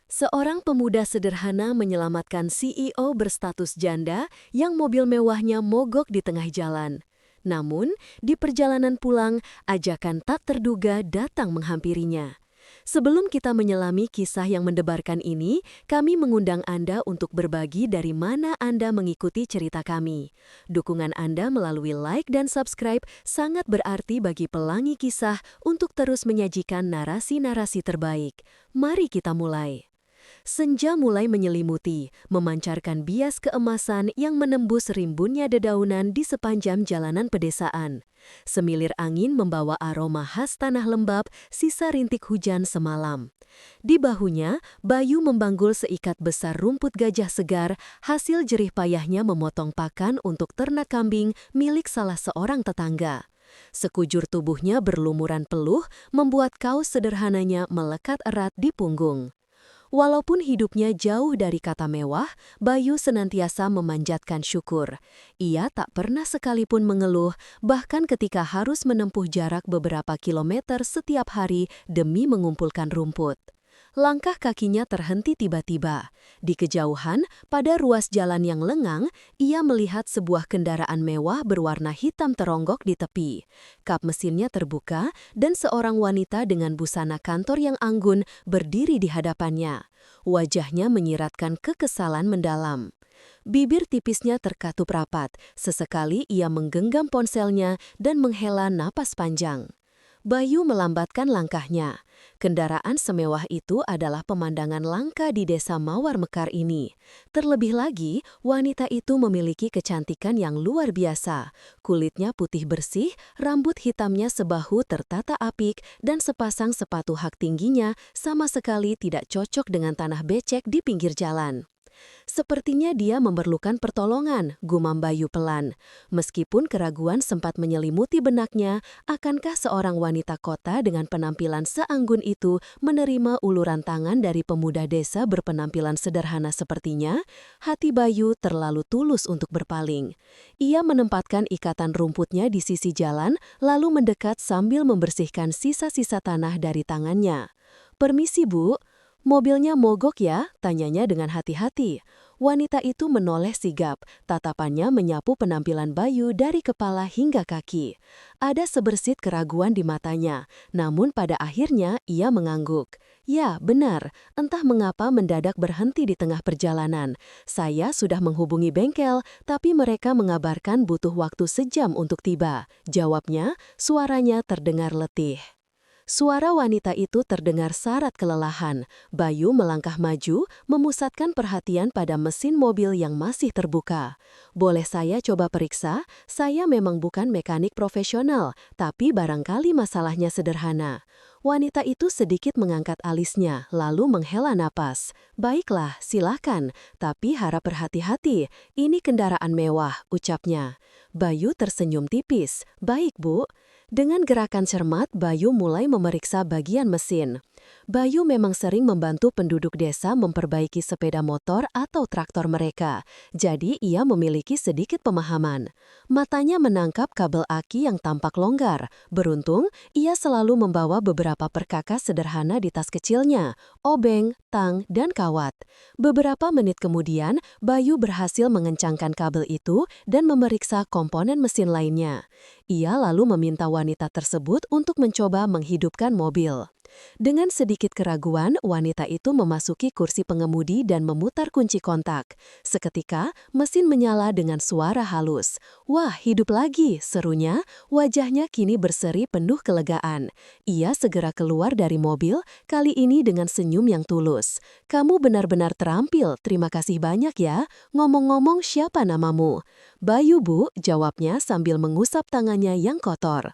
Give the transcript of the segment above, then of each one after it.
Seorang pemuda sederhana menyelamatkan CEO berstatus janda yang mobil mewahnya mogok di tengah jalan. Namun, di perjalanan pulang, ajakan tak terduga datang menghampirinya. Sebelum kita menyelami kisah yang mendebarkan ini, kami mengundang Anda untuk berbagi dari mana Anda mengikuti cerita kami. Dukungan Anda melalui like dan subscribe sangat berarti bagi pelangi kisah untuk terus menyajikan narasi-narasi terbaik. Mari kita mulai. Senja mulai menyelimuti, memancarkan bias keemasan yang menembus rimbunnya dedaunan di sepanjang jalanan pedesaan. Semilir angin membawa aroma khas tanah lembab, sisa rintik hujan semalam. Di bahunya, Bayu membanggul seikat besar rumput gajah segar, hasil jerih payahnya memotong pakan untuk ternak kambing milik salah seorang tetangga. Sekujur tubuhnya berlumuran peluh, membuat kaos sederhananya melekat erat di punggung. Walaupun hidupnya jauh dari kata mewah, Bayu senantiasa memanjatkan syukur. Ia tak pernah sekalipun mengeluh, bahkan ketika harus menempuh jarak beberapa kilometer setiap hari demi mengumpulkan rumput. Langkah kakinya terhenti tiba-tiba. Di kejauhan, pada ruas jalan yang lengang, ia melihat sebuah kendaraan mewah berwarna hitam teronggok di tepi. Kap mesinnya terbuka, dan seorang wanita dengan busana kantor yang anggun berdiri di hadapannya. Wajahnya menyiratkan kekesalan mendalam. Bibir tipisnya terkatup rapat, sesekali ia menggenggam ponselnya dan menghela napas panjang. Bayu melambatkan langkahnya. Kendaraan semewah itu adalah pemandangan langka di desa Mawar Mekar ini. Terlebih lagi, wanita itu memiliki kecantikan yang luar biasa. Kulitnya putih bersih, rambut hitamnya sebahu tertata apik, dan sepasang sepatu hak tingginya sama sekali tidak cocok dengan tanah becek di pinggir jalan. Sepertinya dia memerlukan pertolongan, gumam Bayu pelan. Meskipun keraguan sempat menyelimuti benaknya, akankah seorang wanita kota dengan penampilan seanggun itu menerima uluran tangan dari pemuda desa berpenampilan sederhana sepertinya? Hati Bayu terlalu tulus untuk berpaling. Ia menempatkan ikatan rumputnya di sisi jalan, lalu mendekat sambil membersihkan sisa-sisa tanah dari tangannya. "Permisi, Bu. Mobilnya mogok ya?" tanyanya dengan hati-hati. Wanita itu menoleh sigap, tatapannya menyapu penampilan Bayu dari kepala hingga kaki. Ada sebersit keraguan di matanya, namun pada akhirnya ia mengangguk. "Ya, benar. Entah mengapa mendadak berhenti di tengah perjalanan. Saya sudah menghubungi bengkel, tapi mereka mengabarkan butuh waktu sejam untuk tiba," jawabnya, suaranya terdengar letih. Suara wanita itu terdengar syarat kelelahan. Bayu melangkah maju, memusatkan perhatian pada mesin mobil yang masih terbuka. "Boleh saya coba periksa? Saya memang bukan mekanik profesional, tapi barangkali masalahnya sederhana." Wanita itu sedikit mengangkat alisnya, lalu menghela napas. "Baiklah, silakan, tapi harap berhati-hati. Ini kendaraan mewah," ucapnya. Bayu tersenyum tipis. "Baik, Bu." Dengan gerakan cermat, Bayu mulai memeriksa bagian mesin. Bayu memang sering membantu penduduk desa memperbaiki sepeda motor atau traktor mereka, jadi ia memiliki sedikit pemahaman. Matanya menangkap kabel aki yang tampak longgar. Beruntung, ia selalu membawa beberapa perkakas sederhana di tas kecilnya, obeng, tang, dan kawat. Beberapa menit kemudian, Bayu berhasil mengencangkan kabel itu dan memeriksa komponen mesin lainnya. Ia lalu meminta wanita tersebut untuk mencoba menghidupkan mobil. Dengan sedikit keraguan, wanita itu memasuki kursi pengemudi dan memutar kunci kontak. Seketika, mesin menyala dengan suara halus. "Wah, hidup lagi!" serunya. Wajahnya kini berseri penuh kelegaan. Ia segera keluar dari mobil, kali ini dengan senyum yang tulus. "Kamu benar-benar terampil, terima kasih banyak ya. Ngomong-ngomong, siapa namamu?" "Bayu, Bu," jawabnya sambil mengusap tangannya yang kotor.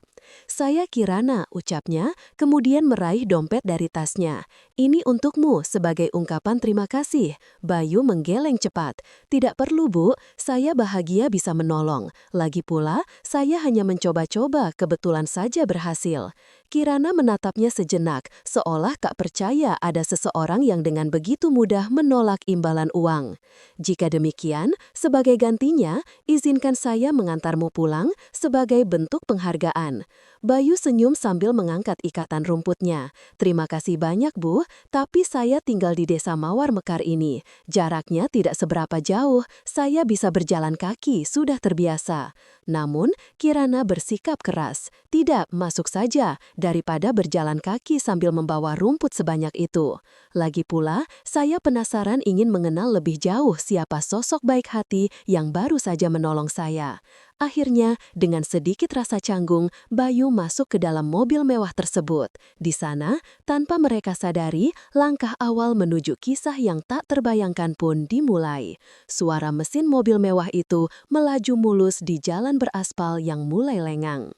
"Saya Kirana," ucapnya, kemudian meraih dompet dari tasnya. "Ini untukmu sebagai ungkapan terima kasih." Bayu menggeleng cepat. "Tidak perlu, Bu. Saya bahagia bisa menolong. Lagi pula, saya hanya mencoba-coba, kebetulan saja berhasil." Kirana menatapnya sejenak, seolah tak percaya ada seseorang yang dengan begitu mudah menolak imbalan uang. "Jika demikian, sebagai gantinya, izinkan saya mengantarmu pulang sebagai bentuk penghargaan." Bayu senyum sambil mengangkat ikatan rumputnya. Terima kasih banyak, Bu, tapi saya tinggal di desa Mawar Mekar ini. Jaraknya tidak seberapa jauh, saya bisa berjalan kaki, sudah terbiasa. Namun, Kirana bersikap keras. Tidak, masuk saja, daripada berjalan kaki sambil membawa rumput sebanyak itu. Lagi pula, saya penasaran ingin mengenal lebih jauh siapa sosok baik hati yang baru saja menolong saya. Akhirnya, dengan sedikit rasa canggung, Bayu masuk ke dalam mobil mewah tersebut. Di sana, tanpa mereka sadari, langkah awal menuju kisah yang tak terbayangkan pun dimulai. Suara mesin mobil mewah itu melaju mulus di jalan beraspal yang mulai lengang.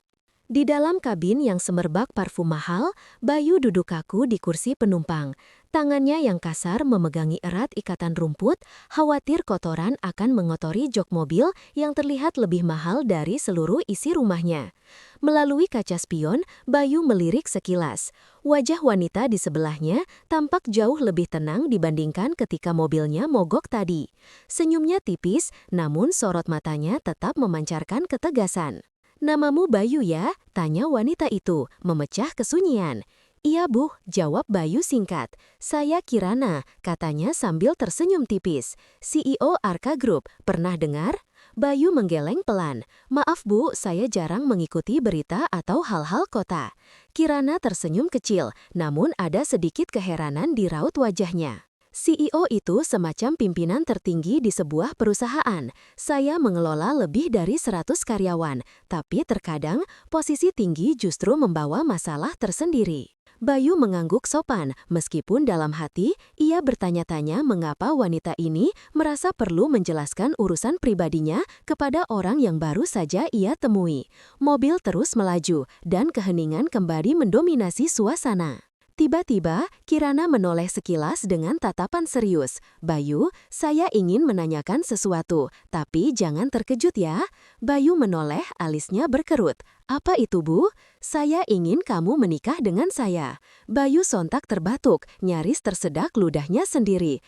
Di dalam kabin yang semerbak parfum mahal, Bayu duduk kaku di kursi penumpang. Tangannya yang kasar memegangi erat ikatan rumput, khawatir kotoran akan mengotori jok mobil yang terlihat lebih mahal dari seluruh isi rumahnya. Melalui kaca spion, Bayu melirik sekilas. Wajah wanita di sebelahnya tampak jauh lebih tenang dibandingkan ketika mobilnya mogok tadi. Senyumnya tipis, namun sorot matanya tetap memancarkan ketegasan. "Namamu Bayu ya?" tanya wanita itu, memecah kesunyian. "Iya Bu," jawab Bayu singkat. "Saya Kirana," katanya sambil tersenyum tipis. "CEO Arka Group, pernah dengar?" Bayu menggeleng pelan. "Maaf Bu, saya jarang mengikuti berita atau hal-hal kota." Kirana tersenyum kecil, namun ada sedikit keheranan di raut wajahnya. CEO itu semacam pimpinan tertinggi di sebuah perusahaan. Saya mengelola lebih dari 100 karyawan, tapi terkadang posisi tinggi justru membawa masalah tersendiri. Bayu mengangguk sopan, meskipun dalam hati ia bertanya-tanya mengapa wanita ini merasa perlu menjelaskan urusan pribadinya kepada orang yang baru saja ia temui. Mobil terus melaju, dan keheningan kembali mendominasi suasana. Tiba-tiba, Kirana menoleh sekilas dengan tatapan serius. "Bayu, saya ingin menanyakan sesuatu, tapi jangan terkejut ya." Bayu menoleh, alisnya berkerut. "Apa itu Bu?" "Saya ingin kamu menikah dengan saya." Bayu sontak terbatuk, nyaris tersedak ludahnya sendiri.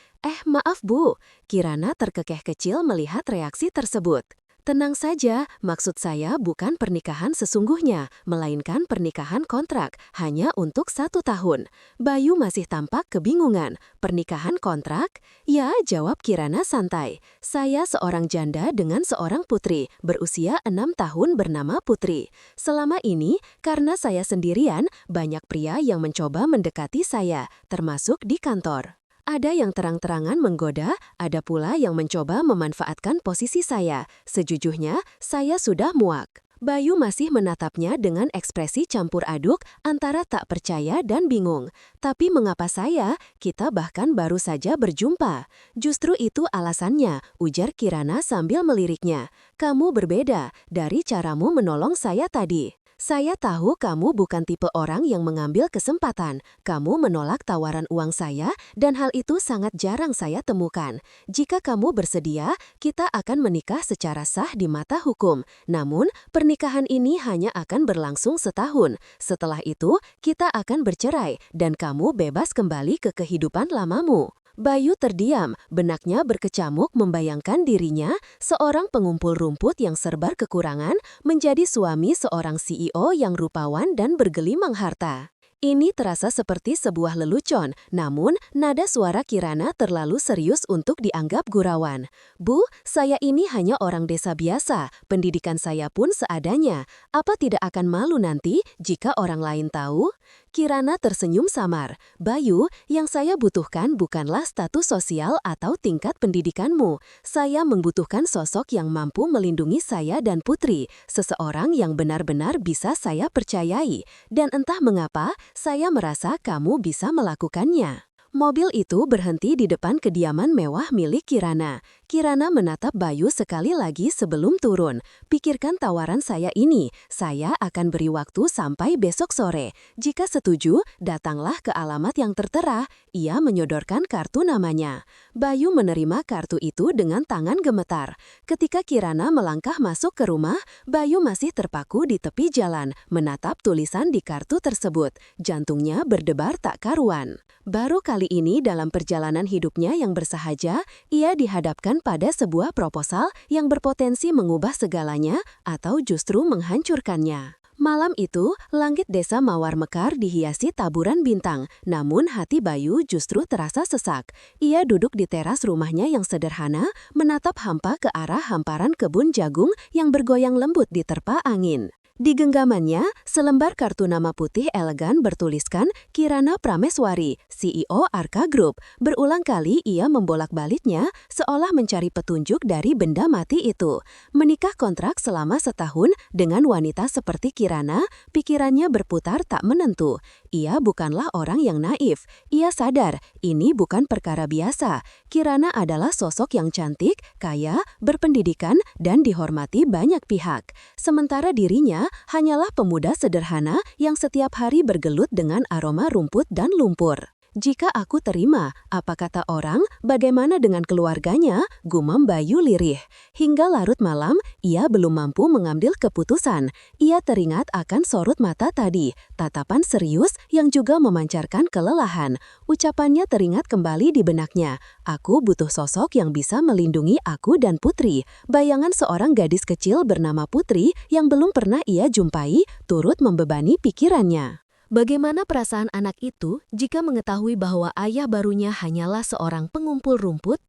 Maaf Bu." Kirana terkekeh kecil melihat reaksi tersebut. "Tenang saja, maksud saya bukan pernikahan sesungguhnya, melainkan pernikahan kontrak, hanya untuk 1 tahun. Bayu masih tampak kebingungan. "Pernikahan kontrak?" "Ya," jawab Kirana santai. "Saya seorang janda dengan seorang putri, berusia 6 tahun bernama Putri. Selama ini, karena saya sendirian, banyak pria yang mencoba mendekati saya, termasuk di kantor. Ada yang terang-terangan menggoda, ada pula yang mencoba memanfaatkan posisi saya. Sejujurnya, saya sudah muak." Bayu masih menatapnya dengan ekspresi campur aduk antara tak percaya dan bingung. "Tapi mengapa saya? Kita bahkan baru saja berjumpa." "Justru itu alasannya," ujar Kirana sambil meliriknya. "Kamu berbeda dari caramu menolong saya tadi. Saya tahu kamu bukan tipe orang yang mengambil kesempatan. Kamu menolak tawaran uang saya, dan hal itu sangat jarang saya temukan. Jika kamu bersedia, kita akan menikah secara sah di mata hukum. Namun, pernikahan ini hanya akan berlangsung 1 tahun. Setelah itu, kita akan bercerai, dan kamu bebas kembali ke kehidupan lamamu." Bayu terdiam, benaknya berkecamuk membayangkan dirinya, seorang pengumpul rumput yang serba kekurangan, menjadi suami seorang CEO yang rupawan dan bergelimang harta. Ini terasa seperti sebuah lelucon, namun nada suara Kirana terlalu serius untuk dianggap gurauan. "Bu, saya ini hanya orang desa biasa, pendidikan saya pun seadanya. Apa tidak akan malu nanti jika orang lain tahu?" Kirana tersenyum samar. "Bayu, yang saya butuhkan bukanlah status sosial atau tingkat pendidikanmu. Saya membutuhkan sosok yang mampu melindungi saya dan Putri, seseorang yang benar-benar bisa saya percayai. Dan entah mengapa, saya merasa kamu bisa melakukannya." Mobil itu berhenti di depan kediaman mewah milik Kirana. Kirana menatap Bayu sekali lagi sebelum turun. "Pikirkan tawaran saya ini. Saya akan beri waktu sampai besok sore. Jika setuju, datanglah ke alamat yang tertera." Ia menyodorkan kartu namanya. Bayu menerima kartu itu dengan tangan gemetar. Ketika Kirana melangkah masuk ke rumah, Bayu masih terpaku di tepi jalan, menatap tulisan di kartu tersebut. Jantungnya berdebar tak karuan. Baru kali ini dalam perjalanan hidupnya yang bersahaja, ia dihadapkan pada sebuah proposal yang berpotensi mengubah segalanya atau justru menghancurkannya. Malam itu, langit desa Mawar Mekar dihiasi taburan bintang, namun hati Bayu justru terasa sesak. Ia duduk di teras rumahnya yang sederhana, menatap hampa ke arah hamparan kebun jagung yang bergoyang lembut diterpa angin. Di genggamannya, selembar kartu nama putih elegan bertuliskan Kirana Prameswari, CEO Arka Group. Berulang kali ia membolak-baliknya seolah mencari petunjuk dari benda mati itu. Menikah kontrak selama setahun dengan wanita seperti Kirana, pikirannya berputar tak menentu. Ia bukanlah orang yang naif. Ia sadar, ini bukan perkara biasa. Kirana adalah sosok yang cantik, kaya, berpendidikan, dan dihormati banyak pihak. Sementara dirinya hanyalah pemuda sederhana yang setiap hari bergelut dengan aroma rumput dan lumpur. Jika aku terima, apa kata orang, bagaimana dengan keluarganya? Gumam Bayu lirih. Hingga larut malam, ia belum mampu mengambil keputusan. Ia teringat akan sorot mata tadi, tatapan serius yang juga memancarkan kelelahan. Ucapannya teringat kembali di benaknya. Aku butuh sosok yang bisa melindungi aku dan Putri. Bayangan seorang gadis kecil bernama Putri yang belum pernah ia jumpai, turut membebani pikirannya. Bagaimana perasaan anak itu jika mengetahui bahwa ayah barunya hanyalah seorang pengumpul rumput?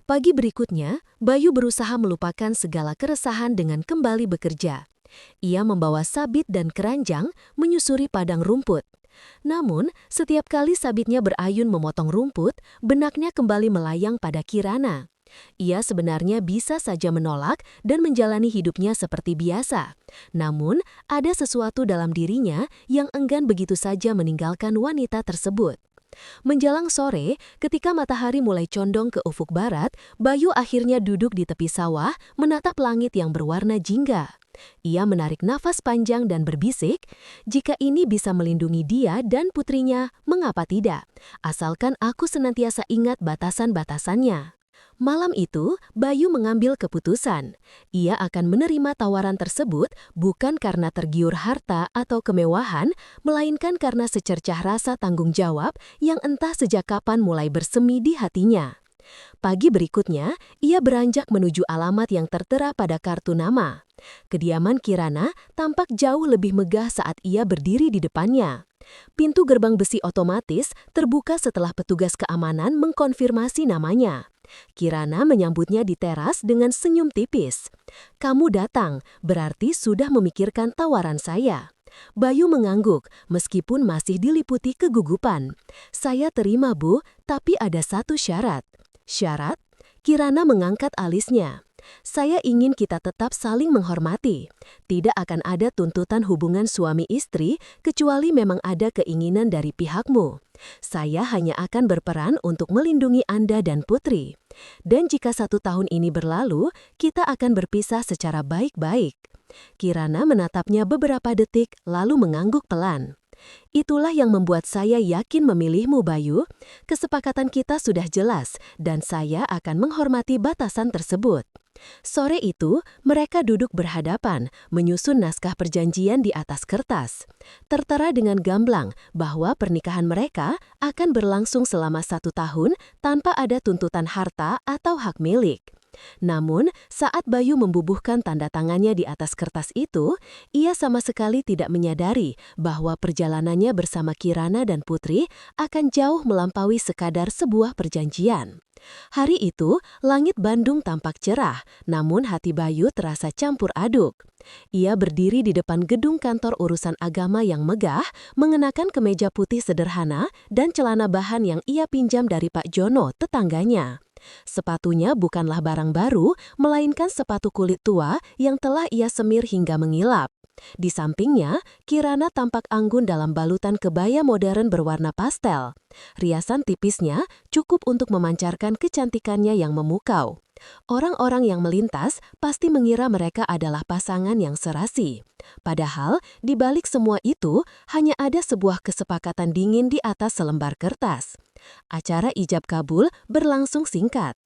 Pagi berikutnya, Bayu berusaha melupakan segala keresahan dengan kembali bekerja. Ia membawa sabit dan keranjang menyusuri padang rumput. Namun, setiap kali sabitnya berayun memotong rumput, benaknya kembali melayang pada Kirana. Ia sebenarnya bisa saja menolak dan menjalani hidupnya seperti biasa. Namun, ada sesuatu dalam dirinya yang enggan begitu saja meninggalkan wanita tersebut. Menjelang sore, ketika matahari mulai condong ke ufuk barat, Bayu akhirnya duduk di tepi sawah, menatap langit yang berwarna jingga. Ia menarik nafas panjang dan berbisik, jika ini bisa melindungi dia dan putrinya, mengapa tidak? Asalkan aku senantiasa ingat batasan-batasannya. Malam itu, Bayu mengambil keputusan. Ia akan menerima tawaran tersebut bukan karena tergiur harta atau kemewahan, melainkan karena secercah rasa tanggung jawab yang entah sejak kapan mulai bersemi di hatinya. Pagi berikutnya, ia beranjak menuju alamat yang tertera pada kartu nama. Kediaman Kirana tampak jauh lebih megah saat ia berdiri di depannya. Pintu gerbang besi otomatis terbuka setelah petugas keamanan mengkonfirmasi namanya. Kirana menyambutnya di teras dengan senyum tipis. "Kamu datang, berarti sudah memikirkan tawaran saya." Bayu mengangguk, meskipun masih diliputi kegugupan. "Saya terima, Bu, tapi ada satu syarat." "Syarat?" Kirana mengangkat alisnya. "Saya ingin kita tetap saling menghormati. Tidak akan ada tuntutan hubungan suami istri kecuali memang ada keinginan dari pihakmu. Saya hanya akan berperan untuk melindungi Anda dan Putri. Dan jika 1 tahun ini berlalu, kita akan berpisah secara baik-baik." Kirana menatapnya beberapa detik lalu mengangguk pelan. "Itulah yang membuat saya yakin memilihmu, Bayu. Kesepakatan kita sudah jelas dan saya akan menghormati batasan tersebut." Sore itu, mereka duduk berhadapan, menyusun naskah perjanjian di atas kertas. Tertera dengan gamblang bahwa pernikahan mereka akan berlangsung selama 1 tahun tanpa ada tuntutan harta atau hak milik. Namun, saat Bayu membubuhkan tanda tangannya di atas kertas itu, ia sama sekali tidak menyadari bahwa perjalanannya bersama Kirana dan Putri akan jauh melampaui sekadar sebuah perjanjian. Hari itu, langit Bandung tampak cerah, namun hati Bayu terasa campur aduk. Ia berdiri di depan gedung kantor urusan agama yang megah, mengenakan kemeja putih sederhana dan celana bahan yang ia pinjam dari Pak Jono, tetangganya. Sepatunya bukanlah barang baru, melainkan sepatu kulit tua yang telah ia semir hingga mengilap. Di sampingnya, Kirana tampak anggun dalam balutan kebaya modern berwarna pastel. Riasan tipisnya cukup untuk memancarkan kecantikannya yang memukau. Orang-orang yang melintas pasti mengira mereka adalah pasangan yang serasi. Padahal, di balik semua itu, hanya ada sebuah kesepakatan dingin di atas selembar kertas. Acara ijab kabul berlangsung singkat.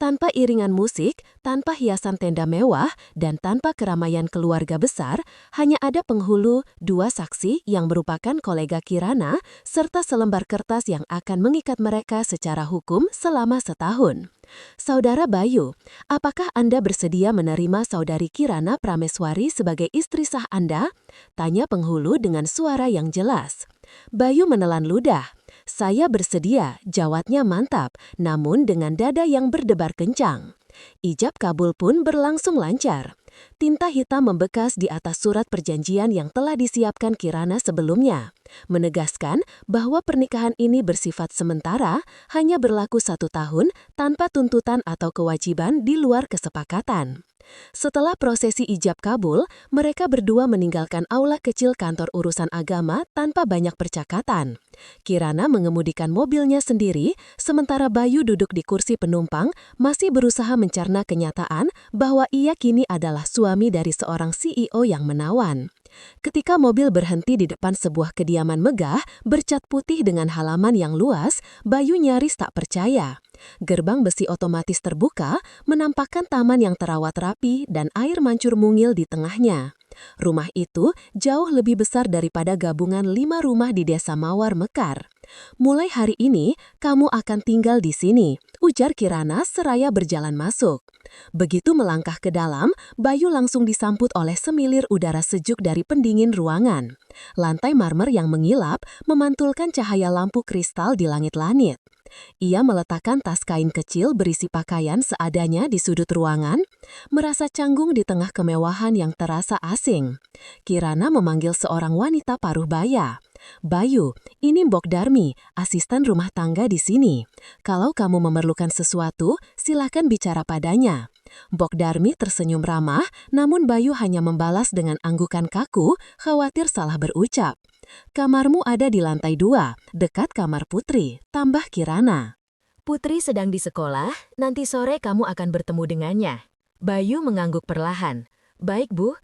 Tanpa iringan musik, tanpa hiasan tenda mewah, dan tanpa keramaian keluarga besar, hanya ada penghulu, 2 saksi yang merupakan kolega Kirana, serta selembar kertas yang akan mengikat mereka secara hukum selama setahun. Saudara Bayu, apakah Anda bersedia menerima saudari Kirana Prameswari sebagai istri sah Anda? Tanya penghulu dengan suara yang jelas. Bayu menelan ludah. Saya bersedia, jawabnya mantap, namun dengan dada yang berdebar kencang. Ijab kabul pun berlangsung lancar. Tinta hitam membekas di atas surat perjanjian yang telah disiapkan Kirana sebelumnya, menegaskan bahwa pernikahan ini bersifat sementara, hanya berlaku 1 tahun tanpa tuntutan atau kewajiban di luar kesepakatan. Setelah prosesi ijab kabul, mereka berdua meninggalkan aula kecil kantor urusan agama tanpa banyak percakapan. Kirana mengemudikan mobilnya sendiri, sementara Bayu duduk di kursi penumpang, masih berusaha mencerna kenyataan bahwa ia kini adalah suami dari seorang CEO yang menawan. Ketika mobil berhenti di depan sebuah kediaman megah, bercat putih dengan halaman yang luas, Bayu nyaris tak percaya. Gerbang besi otomatis terbuka, menampakkan taman yang terawat rapi dan air mancur mungil di tengahnya. Rumah itu jauh lebih besar daripada gabungan 5 rumah di Desa Mawar Mekar. Mulai hari ini, kamu akan tinggal di sini, ujar Kirana seraya berjalan masuk. Begitu melangkah ke dalam, Bayu langsung disambut oleh semilir udara sejuk dari pendingin ruangan. Lantai marmer yang mengilap memantulkan cahaya lampu kristal di langit-langit. Ia meletakkan tas kain kecil berisi pakaian seadanya di sudut ruangan, merasa canggung di tengah kemewahan yang terasa asing. Kirana memanggil seorang wanita paruh baya. Bayu, ini Mbok Darmi, asisten rumah tangga di sini. Kalau kamu memerlukan sesuatu, silakan bicara padanya. Mbok Darmi tersenyum ramah, namun Bayu hanya membalas dengan anggukan kaku, khawatir salah berucap. Kamarmu ada di lantai 2, dekat kamar Putri, tambah Kirana. Putri sedang di sekolah, nanti sore kamu akan bertemu dengannya. Bayu mengangguk perlahan. Baik Bu,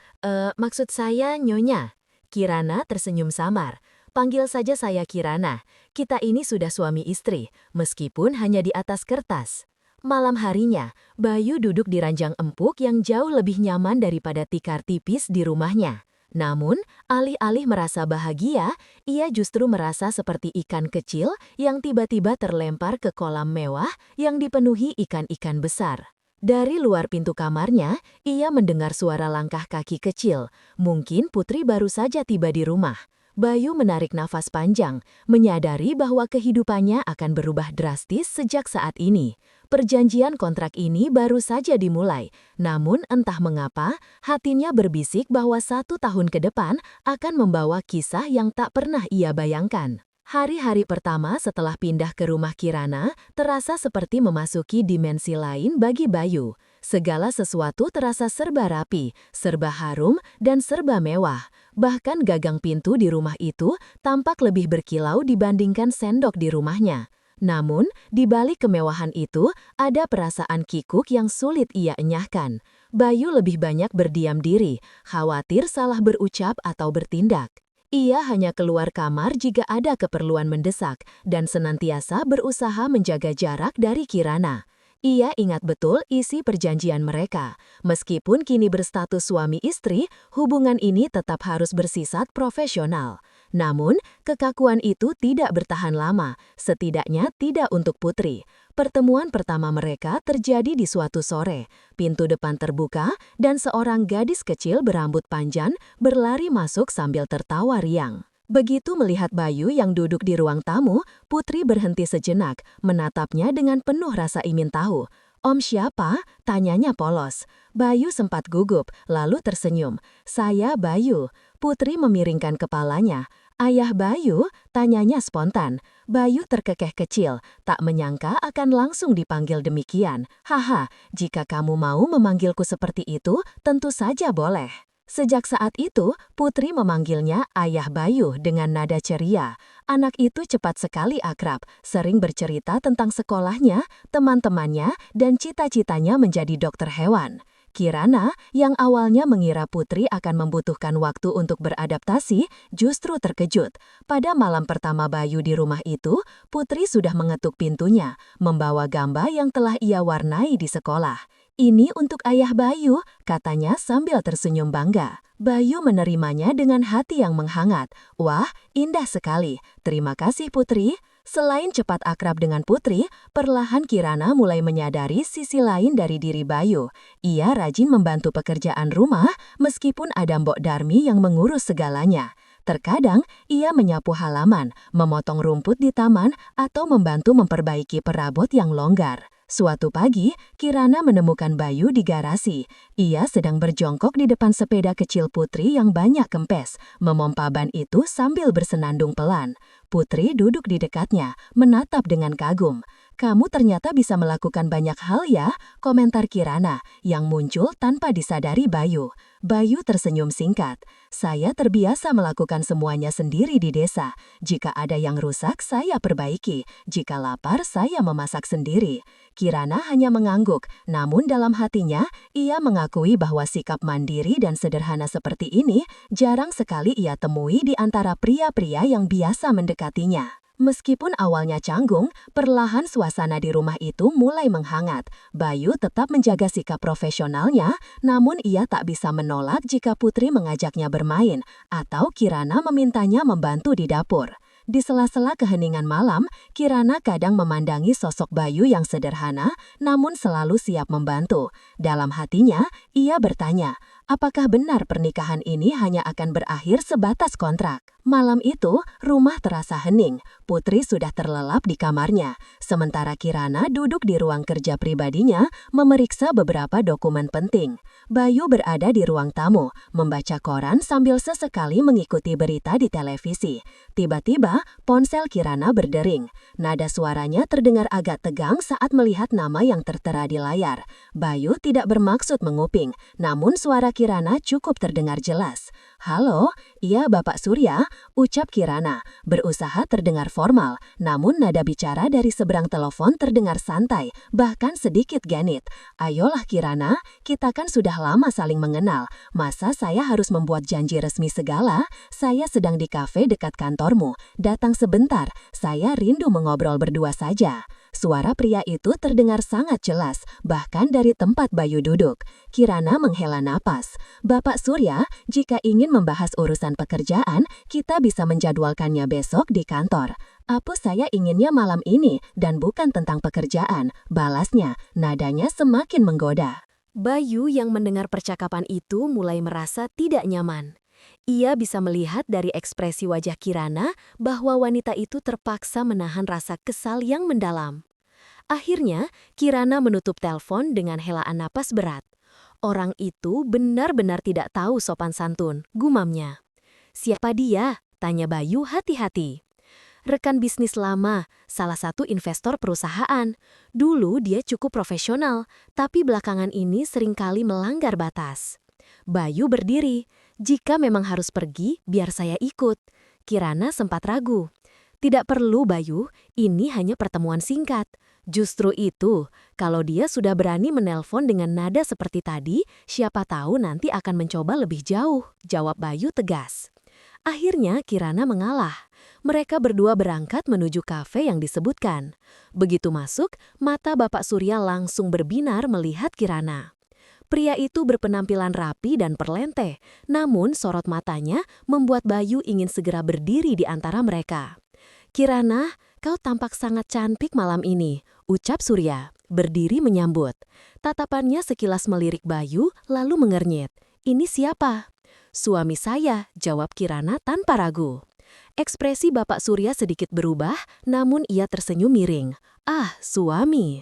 maksud saya Nyonya. Kirana tersenyum samar. Panggil saja saya Kirana, kita ini sudah suami istri, meskipun hanya di atas kertas. Malam harinya, Bayu duduk di ranjang empuk yang jauh lebih nyaman daripada tikar tipis di rumahnya. Namun, alih-alih merasa bahagia, ia justru merasa seperti ikan kecil yang tiba-tiba terlempar ke kolam mewah yang dipenuhi ikan-ikan besar. Dari luar pintu kamarnya, ia mendengar suara langkah kaki kecil. Mungkin Putri baru saja tiba di rumah. Bayu menarik nafas panjang, menyadari bahwa kehidupannya akan berubah drastis sejak saat ini. Perjanjian kontrak ini baru saja dimulai, namun entah mengapa, hatinya berbisik bahwa 1 tahun ke depan akan membawa kisah yang tak pernah ia bayangkan. Hari-hari pertama setelah pindah ke rumah Kirana, terasa seperti memasuki dimensi lain bagi Bayu. Segala sesuatu terasa serba rapi, serba harum, dan serba mewah. Bahkan gagang pintu di rumah itu tampak lebih berkilau dibandingkan sendok di rumahnya. Namun, di balik kemewahan itu, ada perasaan kikuk yang sulit ia enyahkan. Bayu lebih banyak berdiam diri, khawatir salah berucap atau bertindak. Ia hanya keluar kamar jika ada keperluan mendesak, dan senantiasa berusaha menjaga jarak dari Kirana. Ia ingat betul isi perjanjian mereka. Meskipun kini berstatus suami istri, hubungan ini tetap harus bersifat profesional. Namun, kekakuan itu tidak bertahan lama, setidaknya tidak untuk Putri. Pertemuan pertama mereka terjadi di suatu sore. Pintu depan terbuka, dan seorang gadis kecil berambut panjang berlari masuk sambil tertawa riang. Begitu melihat Bayu yang duduk di ruang tamu, Putri berhenti sejenak, menatapnya dengan penuh rasa ingin tahu. Om siapa? Tanyanya polos. Bayu sempat gugup, lalu tersenyum. Saya Bayu. Putri memiringkan kepalanya. Ayah Bayu? Tanyanya spontan. Bayu terkekeh kecil, tak menyangka akan langsung dipanggil demikian. Haha, jika kamu mau memanggilku seperti itu, tentu saja boleh. Sejak saat itu, Putri memanggilnya Ayah Bayu dengan nada ceria. Anak itu cepat sekali akrab, sering bercerita tentang sekolahnya, teman-temannya, dan cita-citanya menjadi dokter hewan. Kirana, yang awalnya mengira Putri akan membutuhkan waktu untuk beradaptasi, justru terkejut. Pada malam pertama Bayu di rumah itu, Putri sudah mengetuk pintunya, membawa gambar yang telah ia warnai di sekolah. "Ini untuk ayah Bayu," katanya sambil tersenyum bangga. Bayu menerimanya dengan hati yang menghangat. "Wah, indah sekali. Terima kasih Putri." Selain cepat akrab dengan Putri, perlahan Kirana mulai menyadari sisi lain dari diri Bayu. Ia rajin membantu pekerjaan rumah meskipun ada Mbok Darmi yang mengurus segalanya. Terkadang, ia menyapu halaman, memotong rumput di taman, atau membantu memperbaiki perabot yang longgar. Suatu pagi, Kirana menemukan Bayu di garasi. Ia sedang berjongkok di depan sepeda kecil Putri yang banyak kempes, memompa ban itu sambil bersenandung pelan. Putri duduk di dekatnya, menatap dengan kagum. "Kamu ternyata bisa melakukan banyak hal ya," komentar Kirana, yang muncul tanpa disadari Bayu. Bayu tersenyum singkat. "Saya terbiasa melakukan semuanya sendiri di desa. Jika ada yang rusak, saya perbaiki. Jika lapar, saya memasak sendiri." Kirana hanya mengangguk, namun dalam hatinya, ia mengakui bahwa sikap mandiri dan sederhana seperti ini jarang sekali ia temui di antara pria-pria yang biasa mendekatinya. Meskipun awalnya canggung, perlahan suasana di rumah itu mulai menghangat. Bayu tetap menjaga sikap profesionalnya, namun ia tak bisa menolak jika Putri mengajaknya bermain, atau Kirana memintanya membantu di dapur. Di sela-sela keheningan malam, Kirana kadang memandangi sosok Bayu yang sederhana, namun selalu siap membantu. Dalam hatinya, ia bertanya, apakah benar pernikahan ini hanya akan berakhir sebatas kontrak? Malam itu, rumah terasa hening. Putri sudah terlelap di kamarnya, sementara Kirana duduk di ruang kerja pribadinya, memeriksa beberapa dokumen penting. Bayu berada di ruang tamu, membaca koran sambil sesekali mengikuti berita di televisi. Tiba-tiba, ponsel Kirana berdering. Nada suaranya terdengar agak tegang saat melihat nama yang tertera di layar. Bayu tidak bermaksud menguping, namun suara Kirana cukup terdengar jelas. "Halo, iya Bapak Surya," ucap Kirana, berusaha terdengar formal, namun nada bicara dari seberang telepon terdengar santai, bahkan sedikit genit. "Ayolah Kirana, kita kan sudah lama saling mengenal. Masa saya harus membuat janji resmi segala? Saya sedang di kafe dekat kantormu. Datang sebentar, saya rindu mengobrol berdua saja." Suara pria itu terdengar sangat jelas, bahkan dari tempat Bayu duduk. Kirana menghela napas. "Bapak Surya, jika ingin membahas urusan pekerjaan, kita bisa menjadwalkannya besok di kantor." "Apa saya inginnya malam ini, dan bukan tentang pekerjaan," balasnya, nadanya semakin menggoda. Bayu yang mendengar percakapan itu mulai merasa tidak nyaman. Ia bisa melihat dari ekspresi wajah Kirana bahwa wanita itu terpaksa menahan rasa kesal yang mendalam. Akhirnya, Kirana menutup telepon dengan helaan napas berat. Orang itu benar-benar tidak tahu sopan santun, gumamnya. "Siapa dia?" tanya Bayu hati-hati. "Rekan bisnis lama, salah satu investor perusahaan. Dulu dia cukup profesional, tapi belakangan ini seringkali melanggar batas." Bayu berdiri. "Jika memang harus pergi, biar saya ikut." Kirana sempat ragu. "Tidak perlu Bayu, ini hanya pertemuan singkat." Justru itu, kalau dia sudah berani menelpon dengan nada seperti tadi, siapa tahu nanti akan mencoba lebih jauh, jawab Bayu tegas. Akhirnya Kirana mengalah. Mereka berdua berangkat menuju kafe yang disebutkan. Begitu masuk, mata Bapak Surya langsung berbinar melihat Kirana. Pria itu berpenampilan rapi dan perlente, namun sorot matanya membuat Bayu ingin segera berdiri di antara mereka. "Kirana, kau tampak sangat cantik malam ini," ucap Surya, berdiri menyambut. Tatapannya sekilas melirik Bayu, lalu mengernyit. "Ini siapa?" "Suami saya," jawab Kirana tanpa ragu. Ekspresi Bapak Surya sedikit berubah, namun ia tersenyum miring. "Ah, suami.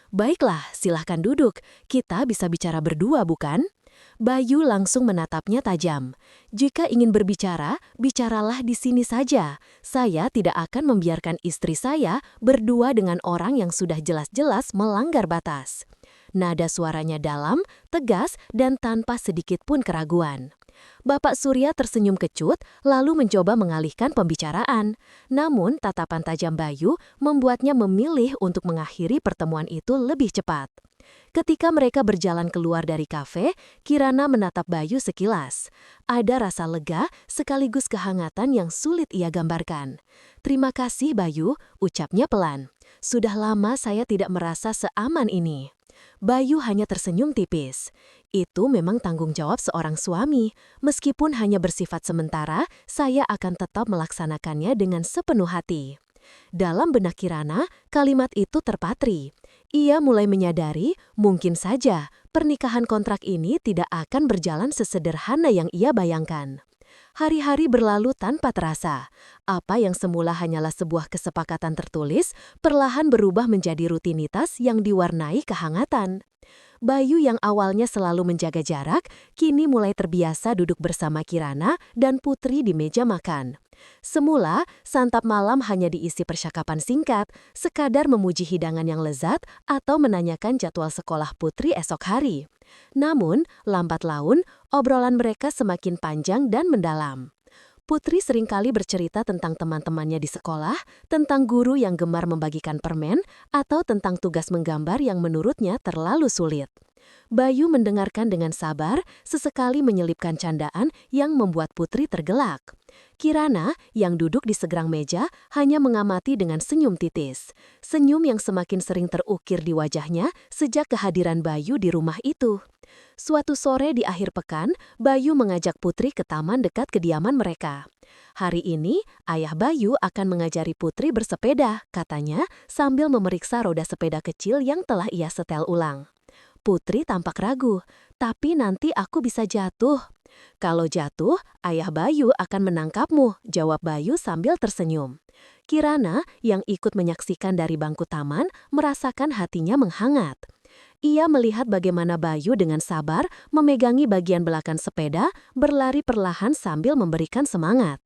Baiklah, silahkan duduk. Kita bisa bicara berdua, bukan?" Bayu langsung menatapnya tajam. "Jika ingin berbicara, bicaralah di sini saja. Saya tidak akan membiarkan istri saya berdua dengan orang yang sudah jelas-jelas melanggar batas." Nada suaranya dalam, tegas, dan tanpa sedikit pun keraguan. Bapak Surya tersenyum kecut, lalu mencoba mengalihkan pembicaraan. Namun, tatapan tajam Bayu membuatnya memilih untuk mengakhiri pertemuan itu lebih cepat. Ketika mereka berjalan keluar dari kafe, Kirana menatap Bayu sekilas. Ada rasa lega sekaligus kehangatan yang sulit ia gambarkan. "Terima kasih Bayu," ucapnya pelan. "Sudah lama saya tidak merasa seaman ini." Bayu hanya tersenyum tipis. Itu memang tanggung jawab seorang suami. Meskipun hanya bersifat sementara, saya akan tetap melaksanakannya dengan sepenuh hati. Dalam benak Kirana, kalimat itu terpatri. Ia mulai menyadari, mungkin saja, pernikahan kontrak ini tidak akan berjalan sesederhana yang ia bayangkan. Hari-hari berlalu tanpa terasa. Apa yang semula hanyalah sebuah kesepakatan tertulis, perlahan berubah menjadi rutinitas yang diwarnai kehangatan. Bayu yang awalnya selalu menjaga jarak, kini mulai terbiasa duduk bersama Kirana dan Putri di meja makan. Semula, santap malam hanya diisi percakapan singkat, sekadar memuji hidangan yang lezat atau menanyakan jadwal sekolah Putri esok hari. Namun, lambat laun, obrolan mereka semakin panjang dan mendalam. Putri seringkali bercerita tentang teman-temannya di sekolah, tentang guru yang gemar membagikan permen, atau tentang tugas menggambar yang menurutnya terlalu sulit. Bayu mendengarkan dengan sabar, sesekali menyelipkan candaan yang membuat Putri tergelak. Kirana, yang duduk di seberang meja, hanya mengamati dengan senyum titis. Senyum yang semakin sering terukir di wajahnya sejak kehadiran Bayu di rumah itu. Suatu sore di akhir pekan, Bayu mengajak Putri ke taman dekat kediaman mereka. "Hari ini, ayah Bayu akan mengajari Putri bersepeda," katanya sambil memeriksa roda sepeda kecil yang telah ia setel ulang. Putri tampak ragu, "Tapi nanti aku bisa jatuh." "Kalau jatuh, ayah Bayu akan menangkapmu," jawab Bayu sambil tersenyum. Kirana, yang ikut menyaksikan dari bangku taman, merasakan hatinya menghangat. Ia melihat bagaimana Bayu dengan sabar memegangi bagian belakang sepeda, berlari perlahan sambil memberikan semangat.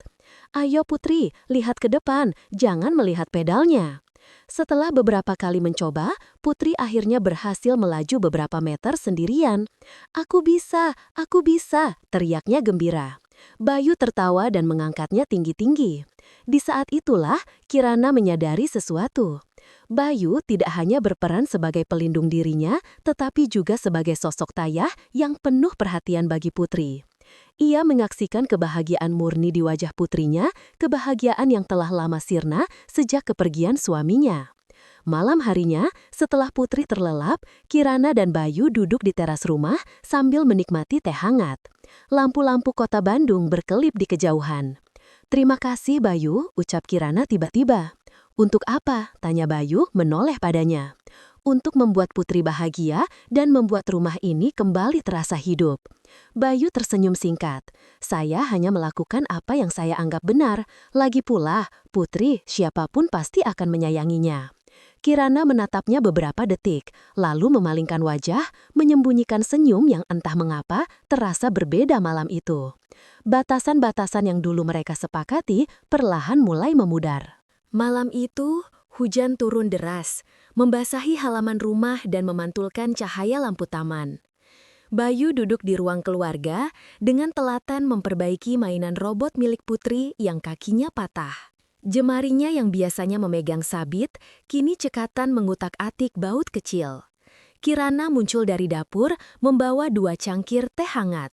"Ayo Putri, lihat ke depan, jangan melihat pedalnya." Setelah beberapa kali mencoba, Putri akhirnya berhasil melaju beberapa meter sendirian. Aku bisa," teriaknya gembira. Bayu tertawa dan mengangkatnya tinggi-tinggi. Di saat itulah, Kirana menyadari sesuatu. Bayu tidak hanya berperan sebagai pelindung dirinya, tetapi juga sebagai sosok tayah yang penuh perhatian bagi Putri. Ia menyaksikan kebahagiaan murni di wajah putrinya, kebahagiaan yang telah lama sirna sejak kepergian suaminya. Malam harinya, setelah Putri terlelap, Kirana dan Bayu duduk di teras rumah sambil menikmati teh hangat. Lampu-lampu kota Bandung berkelip di kejauhan. "Terima kasih Bayu," ucap Kirana tiba-tiba. "Untuk apa?" tanya Bayu menoleh padanya. "Untuk membuat Putri bahagia dan membuat rumah ini kembali terasa hidup." Bayu tersenyum singkat. "Saya hanya melakukan apa yang saya anggap benar. Lagi pula, Putri siapapun pasti akan menyayanginya." Kirana menatapnya beberapa detik, lalu memalingkan wajah, menyembunyikan senyum yang entah mengapa terasa berbeda malam itu. Batasan-batasan yang dulu mereka sepakati perlahan mulai memudar. Malam itu, hujan turun deras, membasahi halaman rumah dan memantulkan cahaya lampu taman. Bayu duduk di ruang keluarga dengan telatan memperbaiki mainan robot milik Putri yang kakinya patah. Jemarinya yang biasanya memegang sabit, kini cekatan mengutak-atik baut kecil. Kirana muncul dari dapur, membawa 2 cangkir teh hangat.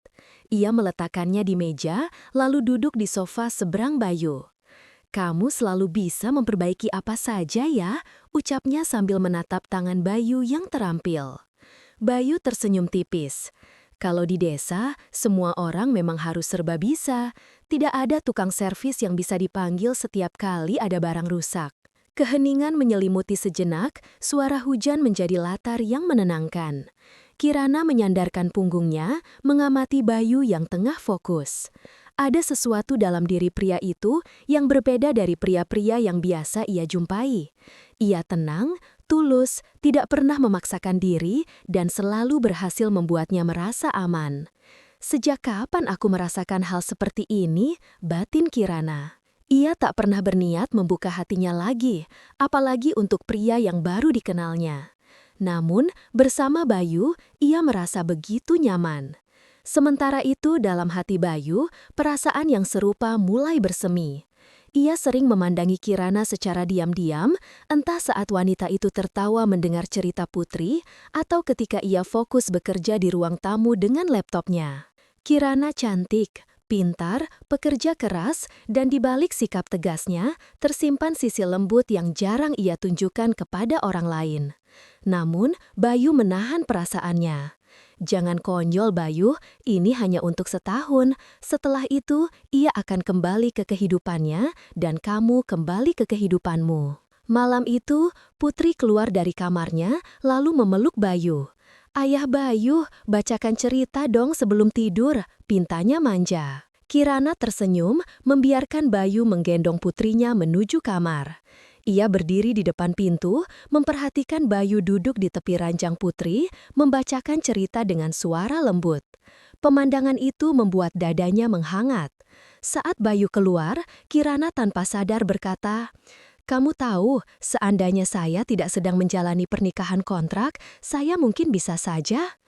Ia meletakkannya di meja, lalu duduk di sofa seberang Bayu. "Kamu selalu bisa memperbaiki apa saja ya," ucapnya sambil menatap tangan Bayu yang terampil. Bayu tersenyum tipis. "Kalau di desa, semua orang memang harus serba bisa. Tidak ada tukang servis yang bisa dipanggil setiap kali ada barang rusak." Keheningan menyelimuti sejenak, suara hujan menjadi latar yang menenangkan. Kirana menyandarkan punggungnya, mengamati Bayu yang tengah fokus. Ada sesuatu dalam diri pria itu yang berbeda dari pria-pria yang biasa ia jumpai. Ia tenang, tulus, tidak pernah memaksakan diri, dan selalu berhasil membuatnya merasa aman. "Sejak kapan aku merasakan hal seperti ini?" batin Kirana. Ia tak pernah berniat membuka hatinya lagi, apalagi untuk pria yang baru dikenalnya. Namun, bersama Bayu, ia merasa begitu nyaman. Sementara itu dalam hati Bayu, perasaan yang serupa mulai bersemi. Ia sering memandangi Kirana secara diam-diam, entah saat wanita itu tertawa mendengar cerita Putri, atau ketika ia fokus bekerja di ruang tamu dengan laptopnya. Kirana cantik, pintar, pekerja keras, dan di balik sikap tegasnya, tersimpan sisi lembut yang jarang ia tunjukkan kepada orang lain. Namun, Bayu menahan perasaannya. "Jangan konyol, Bayu, ini hanya untuk setahun. Setelah itu, ia akan kembali ke kehidupannya dan kamu kembali ke kehidupanmu." Malam itu, Putri keluar dari kamarnya lalu memeluk Bayu. "Ayah Bayu, bacakan cerita dong sebelum tidur," pintanya manja. Kirana tersenyum, membiarkan Bayu menggendong putrinya menuju kamar. Ia berdiri di depan pintu, memperhatikan Bayu duduk di tepi ranjang Putri, membacakan cerita dengan suara lembut. Pemandangan itu membuat dadanya menghangat. Saat Bayu keluar, Kirana tanpa sadar berkata, "Kamu tahu, seandainya saya tidak sedang menjalani pernikahan kontrak, saya mungkin bisa saja."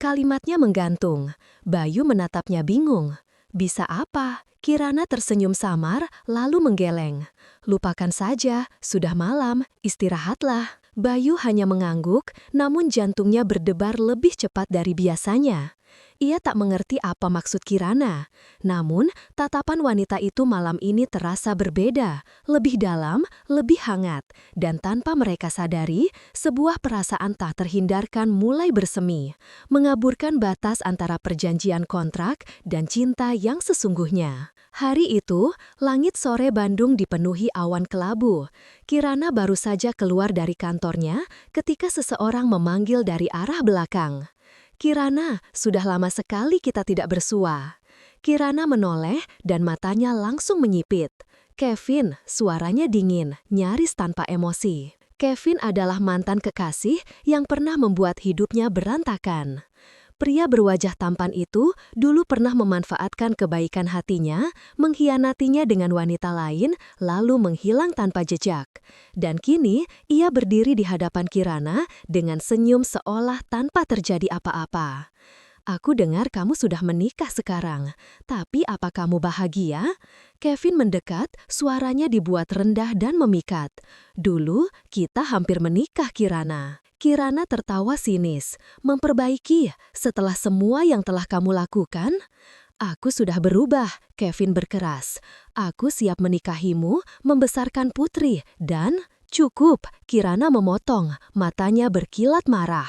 Kalimatnya menggantung. Bayu menatapnya bingung. "Bisa apa?" Kirana tersenyum samar, lalu menggeleng. "Lupakan saja, sudah malam, istirahatlah." Bayu hanya mengangguk, namun jantungnya berdebar lebih cepat dari biasanya. Ia tak mengerti apa maksud Kirana. Namun, tatapan wanita itu malam ini terasa berbeda, lebih dalam, lebih hangat, dan tanpa mereka sadari, sebuah perasaan tak terhindarkan mulai bersemi, mengaburkan batas antara perjanjian kontrak dan cinta yang sesungguhnya. Hari itu, langit sore Bandung dipenuhi awan kelabu. Kirana baru saja keluar dari kantornya ketika seseorang memanggil dari arah belakang. "Kirana, sudah lama sekali kita tidak bersua." Kirana menoleh dan matanya langsung menyipit. "Kevin," suaranya dingin, nyaris tanpa emosi. Kevin adalah mantan kekasih yang pernah membuat hidupnya berantakan. Pria berwajah tampan itu dulu pernah memanfaatkan kebaikan hatinya, mengkhianatinya dengan wanita lain, lalu menghilang tanpa jejak. Dan kini, ia berdiri di hadapan Kirana dengan senyum seolah tanpa terjadi apa-apa. "Aku dengar kamu sudah menikah sekarang, tapi apa kamu bahagia?" Kevin mendekat, suaranya dibuat rendah dan memikat. "Dulu, kita hampir menikah, Kirana." Kirana tertawa sinis. "Memperbaiki setelah semua yang telah kamu lakukan?" "Aku sudah berubah," Kevin berkeras. "Aku siap menikahimu, membesarkan putri, dan..." "Cukup," Kirana memotong, matanya berkilat marah.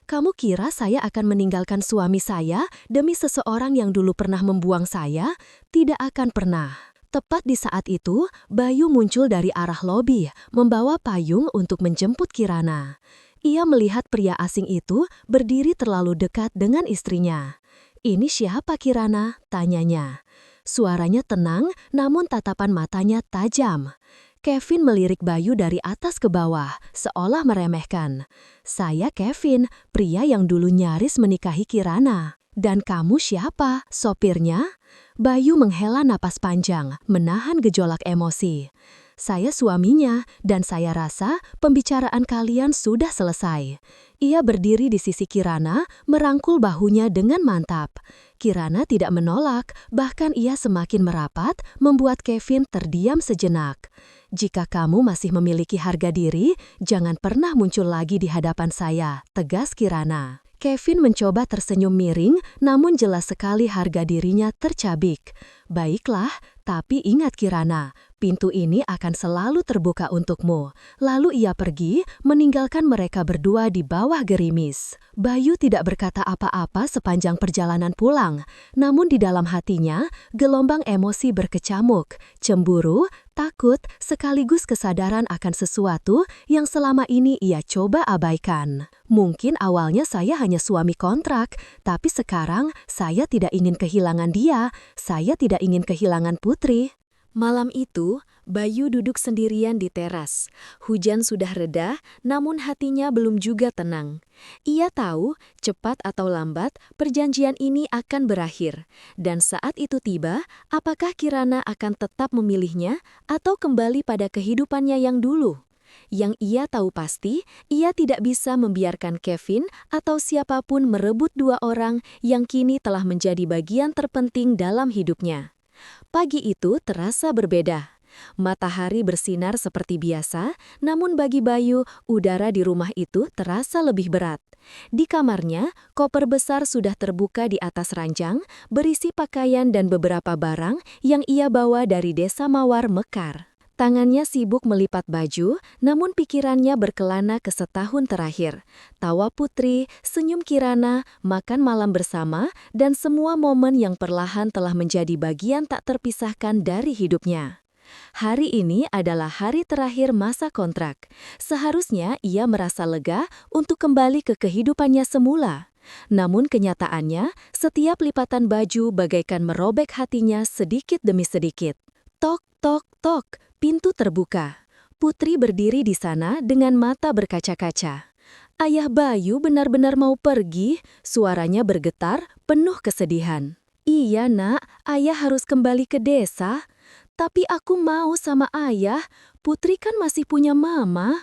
"Kamu kira saya akan meninggalkan suami saya demi seseorang yang dulu pernah membuang saya? Tidak akan pernah." Tepat di saat itu, Bayu muncul dari arah lobi, membawa payung untuk menjemput Kirana. Ia melihat pria asing itu berdiri terlalu dekat dengan istrinya. "Ini siapa, Kirana?" tanyanya. Suaranya tenang, namun tatapan matanya tajam. Kevin melirik Bayu dari atas ke bawah, seolah meremehkan. "Saya Kevin, pria yang dulu nyaris menikahi Kirana." "Dan kamu siapa? Sopirnya?" Bayu menghela napas panjang, menahan gejolak emosi. "Saya suaminya, dan saya rasa pembicaraan kalian sudah selesai." Ia berdiri di sisi Kirana, merangkul bahunya dengan mantap. Kirana tidak menolak, bahkan ia semakin merapat, membuat Kevin terdiam sejenak. "Jika kamu masih memiliki harga diri, jangan pernah muncul lagi di hadapan saya," tegas Kirana. Kevin mencoba tersenyum miring, namun jelas sekali harga dirinya tercabik. "Baiklah, tapi ingat Kirana, pintu ini akan selalu terbuka untukmu." Lalu ia pergi, meninggalkan mereka berdua di bawah gerimis. Bayu tidak berkata apa-apa sepanjang perjalanan pulang, namun di dalam hatinya, gelombang emosi berkecamuk, cemburu, takut, sekaligus kesadaran akan sesuatu yang selama ini ia coba abaikan. "Mungkin awalnya saya hanya suami kontrak, tapi sekarang saya tidak ingin kehilangan dia, saya tidak ingin kehilangan putri." Malam itu, Bayu duduk sendirian di teras. Hujan sudah reda, namun hatinya belum juga tenang. Ia tahu, cepat atau lambat, perjanjian ini akan berakhir. Dan saat itu tiba, apakah Kirana akan tetap memilihnya atau kembali pada kehidupannya yang dulu? Yang ia tahu pasti, ia tidak bisa membiarkan Kevin atau siapapun merebut dua orang yang kini telah menjadi bagian terpenting dalam hidupnya. Pagi itu terasa berbeda. Matahari bersinar seperti biasa, namun bagi Bayu, udara di rumah itu terasa lebih berat. Di kamarnya, koper besar sudah terbuka di atas ranjang, berisi pakaian dan beberapa barang yang ia bawa dari desa Mawar Mekar. Tangannya sibuk melipat baju, namun pikirannya berkelana ke setahun terakhir. Tawa Putri, senyum Kirana, makan malam bersama, dan semua momen yang perlahan telah menjadi bagian tak terpisahkan dari hidupnya. Hari ini adalah hari terakhir masa kontrak. Seharusnya ia merasa lega untuk kembali ke kehidupannya semula. Namun kenyataannya, setiap lipatan baju bagaikan merobek hatinya sedikit demi sedikit. Tok, tok, tok, pintu terbuka. Putri berdiri di sana dengan mata berkaca-kaca. Ayah Bayu benar-benar mau pergi, suaranya bergetar, penuh kesedihan. Iya nak, ayah harus kembali ke desa. Tapi aku mau sama ayah, Putri kan masih punya mama.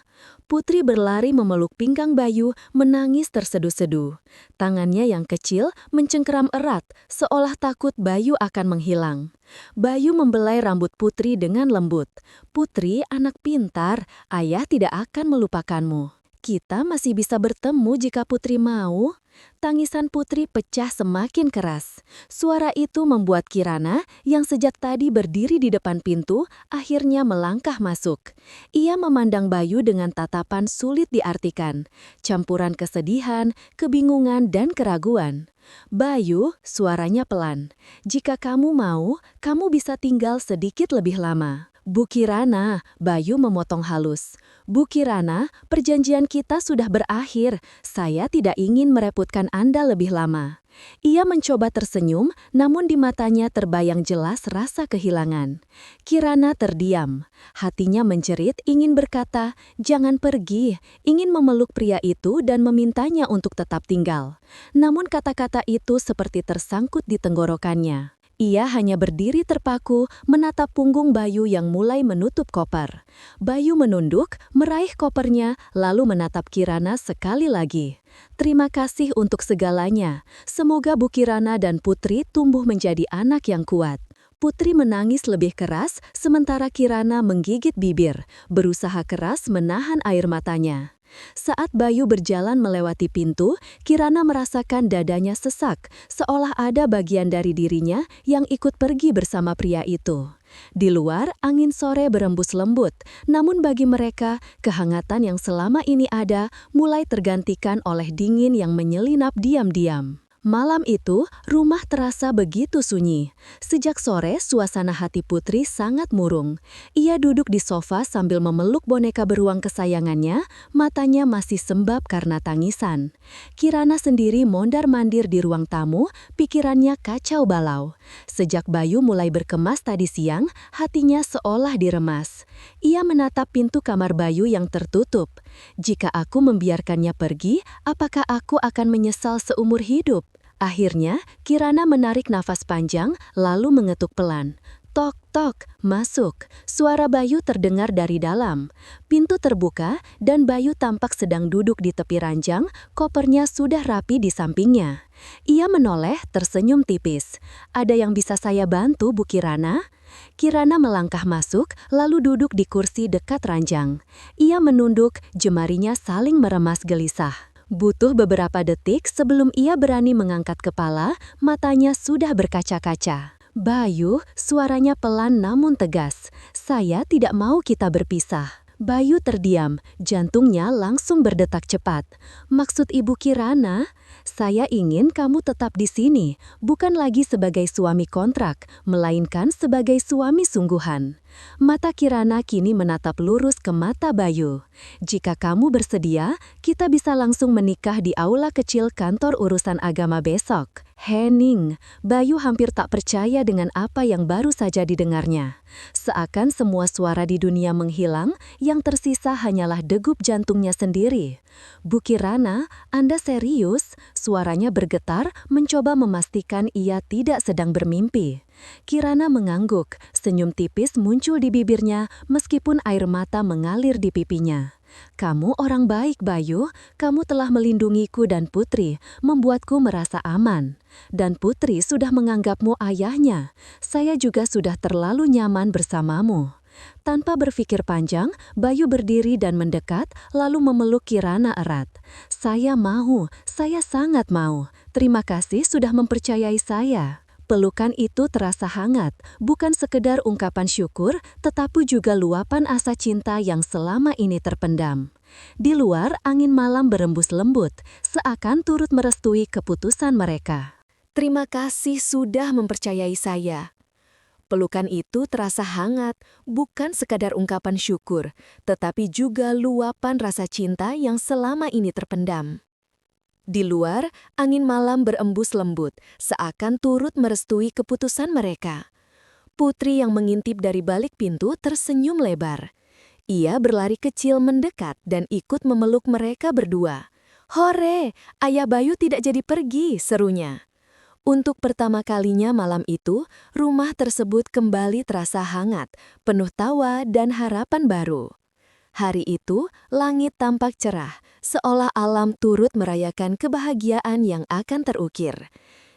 Putri berlari memeluk pinggang Bayu, menangis terseduh-seduh. Tangannya yang kecil mencengkeram erat, seolah takut Bayu akan menghilang. Bayu membelai rambut Putri dengan lembut. Putri, anak pintar, ayah tidak akan melupakanmu. Kita masih bisa bertemu jika Putri mau. Tangisan Putri pecah semakin keras. Suara itu membuat Kirana, yang sejak tadi berdiri di depan pintu, akhirnya melangkah masuk. Ia memandang Bayu dengan tatapan sulit diartikan, campuran kesedihan, kebingungan, dan keraguan. Bayu, suaranya pelan. Jika kamu mau, kamu bisa tinggal sedikit lebih lama. Bu Kirana, Bayu memotong halus. Bu Kirana, perjanjian kita sudah berakhir. Saya tidak ingin merepotkan Anda lebih lama. Ia mencoba tersenyum, namun di matanya terbayang jelas rasa kehilangan. Kirana terdiam. Hatinya menjerit ingin berkata, jangan pergi, ingin memeluk pria itu dan memintanya untuk tetap tinggal. Namun kata-kata itu seperti tersangkut di tenggorokannya. Ia hanya berdiri terpaku, menatap punggung Bayu yang mulai menutup koper. Bayu menunduk, meraih kopernya, lalu menatap Kirana sekali lagi. Terima kasih untuk segalanya. Semoga Bu Kirana dan Putri tumbuh menjadi anak yang kuat. Putri menangis lebih keras, sementara Kirana menggigit bibir, berusaha keras menahan air matanya. Saat Bayu berjalan melewati pintu, Kirana merasakan dadanya sesak, seolah ada bagian dari dirinya yang ikut pergi bersama pria itu. Di luar, angin sore berembus lembut, namun bagi mereka, kehangatan yang selama ini ada mulai tergantikan oleh dingin yang menyelinap diam-diam. Malam itu, rumah terasa begitu sunyi. Sejak sore, suasana hati Putri sangat murung. Ia duduk di sofa sambil memeluk boneka beruang kesayangannya, matanya masih sembab karena tangisan. Kirana sendiri mondar-mandir di ruang tamu, pikirannya kacau balau. Sejak Bayu mulai berkemas tadi siang, hatinya seolah diremas. Ia menatap pintu kamar Bayu yang tertutup. Jika aku membiarkannya pergi, apakah aku akan menyesal seumur hidup? Akhirnya, Kirana menarik nafas panjang, lalu mengetuk pelan. Tok, tok, masuk. Suara Bayu terdengar dari dalam. Pintu terbuka, dan Bayu tampak sedang duduk di tepi ranjang, kopernya sudah rapi di sampingnya. Ia menoleh, tersenyum tipis. Ada yang bisa saya bantu, Bu Kirana? Kirana melangkah masuk, lalu duduk di kursi dekat ranjang. Ia menunduk, jemarinya saling meremas gelisah. Butuh beberapa detik sebelum ia berani mengangkat kepala, matanya sudah berkaca-kaca. Bayu, suaranya pelan namun tegas. Saya tidak mau kita berpisah. Bayu terdiam, jantungnya langsung berdetak cepat. Maksud Ibu Kirana? Saya ingin kamu tetap di sini, bukan lagi sebagai suami kontrak, melainkan sebagai suami sungguhan. Mata Kirana kini menatap lurus ke mata Bayu. Jika kamu bersedia, kita bisa langsung menikah di aula kecil kantor urusan agama besok. Hening, Bayu hampir tak percaya dengan apa yang baru saja didengarnya. Seakan semua suara di dunia menghilang, yang tersisa hanyalah degup jantungnya sendiri. Bu Kirana, Anda serius? Suaranya bergetar, mencoba memastikan ia tidak sedang bermimpi. Kirana mengangguk, senyum tipis muncul di bibirnya meskipun air mata mengalir di pipinya. Kamu orang baik, Bayu. Kamu telah melindungiku dan Putri, membuatku merasa aman. Dan Putri sudah menganggapmu ayahnya. Saya juga sudah terlalu nyaman bersamamu. Tanpa berpikir panjang, Bayu berdiri dan mendekat, lalu memeluk Kirana erat. Saya mau, saya sangat mau. Terima kasih sudah mempercayai saya. Pelukan itu terasa hangat, bukan sekedar ungkapan syukur, tetapi juga luapan asa cinta yang selama ini terpendam. Di luar, angin malam berembus lembut, seakan turut merestui keputusan mereka. Terima kasih sudah mempercayai saya. Pelukan itu terasa hangat, bukan sekadar ungkapan syukur, tetapi juga luapan rasa cinta yang selama ini terpendam. Di luar, angin malam berembus lembut, seakan turut merestui keputusan mereka. Putri yang mengintip dari balik pintu tersenyum lebar. Ia berlari kecil mendekat dan ikut memeluk mereka berdua. "Hore, Ayah Bayu tidak jadi pergi," serunya. Untuk pertama kalinya malam itu, rumah tersebut kembali terasa hangat, penuh tawa dan harapan baru. Hari itu, langit tampak cerah, seolah alam turut merayakan kebahagiaan yang akan terukir.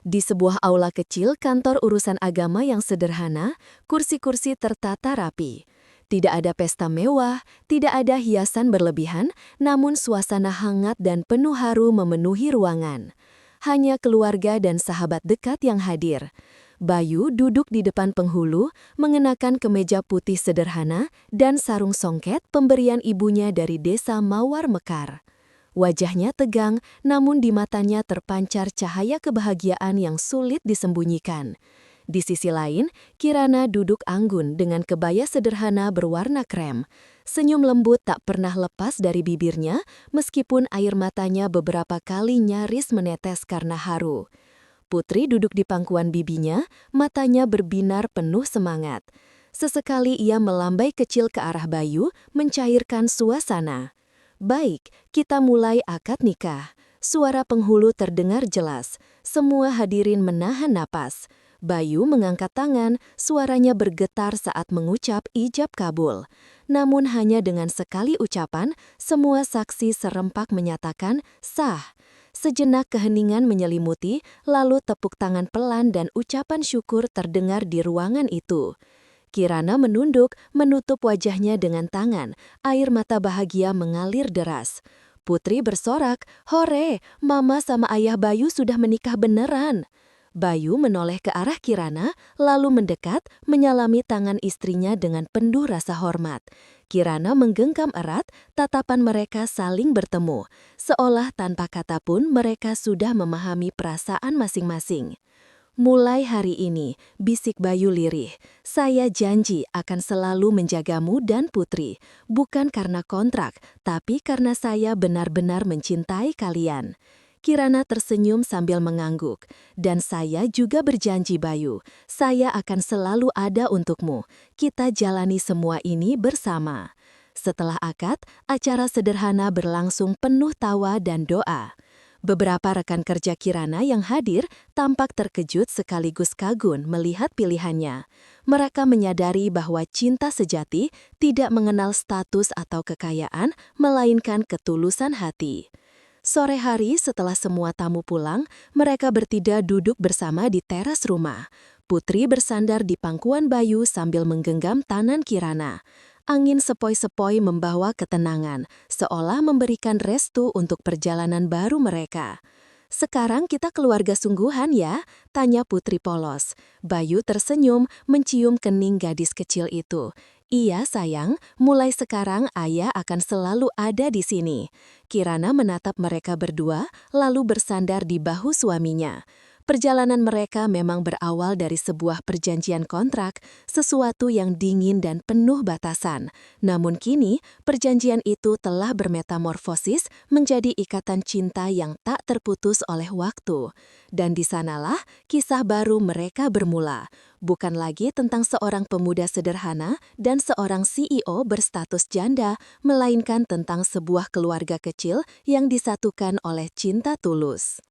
Di sebuah aula kecil kantor urusan agama yang sederhana, kursi-kursi tertata rapi. Tidak ada pesta mewah, tidak ada hiasan berlebihan, namun suasana hangat dan penuh haru memenuhi ruangan. Hanya keluarga dan sahabat dekat yang hadir. Bayu duduk di depan penghulu, mengenakan kemeja putih sederhana dan sarung songket pemberian ibunya dari desa Mawar Mekar. Wajahnya tegang, namun di matanya terpancar cahaya kebahagiaan yang sulit disembunyikan. Di sisi lain, Kirana duduk anggun dengan kebaya sederhana berwarna krem. Senyum lembut tak pernah lepas dari bibirnya, meskipun air matanya beberapa kali nyaris menetes karena haru. Putri duduk di pangkuan bibinya, matanya berbinar penuh semangat. Sesekali ia melambai kecil ke arah Bayu, mencairkan suasana. "Baik, kita mulai akad nikah." Suara penghulu terdengar jelas. Semua hadirin menahan napas. Bayu mengangkat tangan, suaranya bergetar saat mengucap ijab kabul. Namun hanya dengan sekali ucapan, semua saksi serempak menyatakan sah. Sejenak keheningan menyelimuti, lalu tepuk tangan pelan dan ucapan syukur terdengar di ruangan itu. Kirana menunduk, menutup wajahnya dengan tangan, air mata bahagia mengalir deras. Putri bersorak, "Hore, Mama sama Ayah Bayu sudah menikah beneran." Bayu menoleh ke arah Kirana, lalu mendekat, menyalami tangan istrinya dengan penuh rasa hormat. Kirana menggenggam erat, tatapan mereka saling bertemu, seolah tanpa kata pun mereka sudah memahami perasaan masing-masing. "Mulai hari ini," bisik Bayu lirih, "saya janji akan selalu menjagamu dan Putri, bukan karena kontrak, tapi karena saya benar-benar mencintai kalian." Kirana tersenyum sambil mengangguk. "Dan saya juga berjanji Bayu, saya akan selalu ada untukmu. Kita jalani semua ini bersama." Setelah akad, acara sederhana berlangsung penuh tawa dan doa. Beberapa rekan kerja Kirana yang hadir tampak terkejut sekaligus kagum melihat pilihannya. Mereka menyadari bahwa cinta sejati tidak mengenal status atau kekayaan, melainkan ketulusan hati. Sore hari setelah semua tamu pulang, mereka bertiga duduk bersama di teras rumah. Putri bersandar di pangkuan Bayu sambil menggenggam tangan Kirana. Angin sepoi-sepoi membawa ketenangan, seolah memberikan restu untuk perjalanan baru mereka. "Sekarang kita keluarga sungguhan ya?" tanya Putri polos. Bayu tersenyum, mencium kening gadis kecil itu. "Iya sayang, mulai sekarang ayah akan selalu ada di sini." Kirana menatap mereka berdua, lalu bersandar di bahu suaminya. Perjalanan mereka memang berawal dari sebuah perjanjian kontrak, sesuatu yang dingin dan penuh batasan. Namun kini, perjanjian itu telah bermetamorfosis menjadi ikatan cinta yang tak terputus oleh waktu. Dan di sanalah kisah baru mereka bermula. Bukan lagi tentang seorang pemuda sederhana dan seorang CEO berstatus janda, melainkan tentang sebuah keluarga kecil yang disatukan oleh cinta tulus.